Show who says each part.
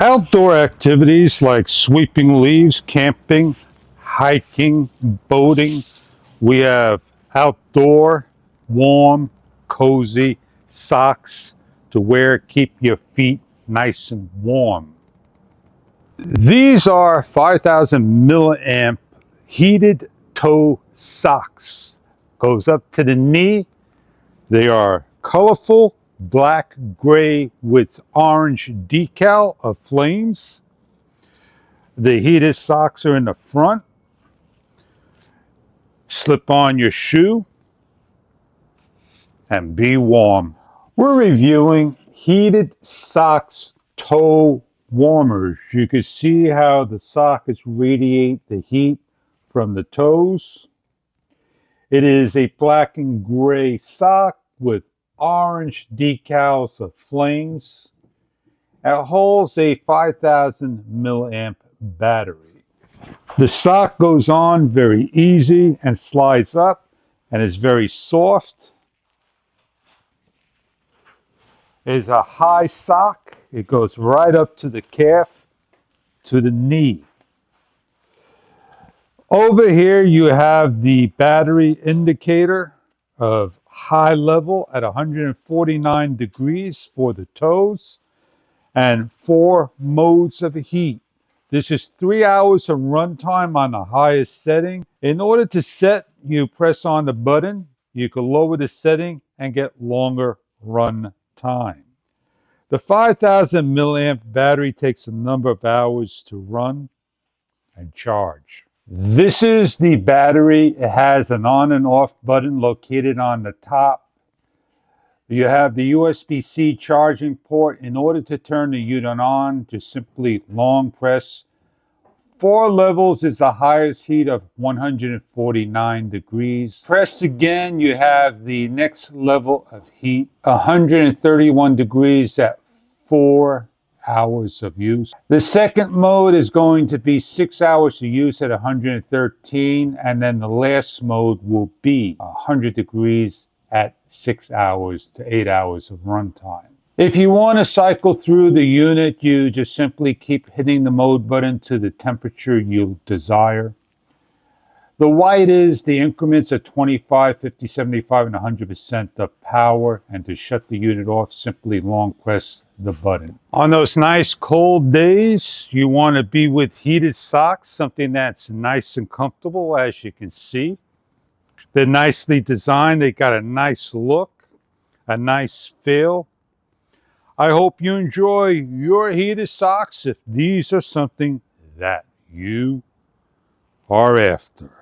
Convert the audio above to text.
Speaker 1: Outdoor activities like sweeping leaves, camping, hiking, boating. We have outdoor, warm, cozy socks to wear, keep your feet nice and warm. These are 5,000 milliamp heated toe socks. Goes up to the knee. They are colorful, black, gray with orange decal of flames. The heated socks are in the front. Slip on your shoe and be warm. We're reviewing heated socks toe warmers. You can see how the sockets radiate the heat from the toes. It is a black and gray sock with orange decals of flames. It holds a 5,000 milliamp battery. The sock goes on very easy and slides up and is very soft. It is a high sock. It goes right up to the calf, to the knee. Over here you have the battery indicator of high level at 149 degrees for the toes and 4 modes of heat. This is 3 hours of runtime on the highest setting. In order to set, you press on the button. You can lower the setting and get longer run time. The 5,000 milliamp battery takes a number of hours to run and charge. This is the battery. It has an on and off button located on the top. You have the USB-C charging port. In order to turn the unit on, just simply long press. 4 levels is the highest heat of 149 degrees. Press again, you have the next level of heat, 131 degrees at 4 hours of use. The second mode is going to be 6 hours of use at 113, and then the last mode will be 100 degrees at 6 hours to 8 hours of runtime. If you want to cycle through the unit, you just simply keep hitting the mode button to the temperature you desire. The white is the increments of 25, 50, 75, and 100% of power. And to shut the unit off, simply long press the button. On those nice cold days, you want to be with heated socks, something that's nice and comfortable, as you can see. They're nicely designed. They got a nice look, a nice feel. I hope you enjoy your heated socks if these are something that you are after.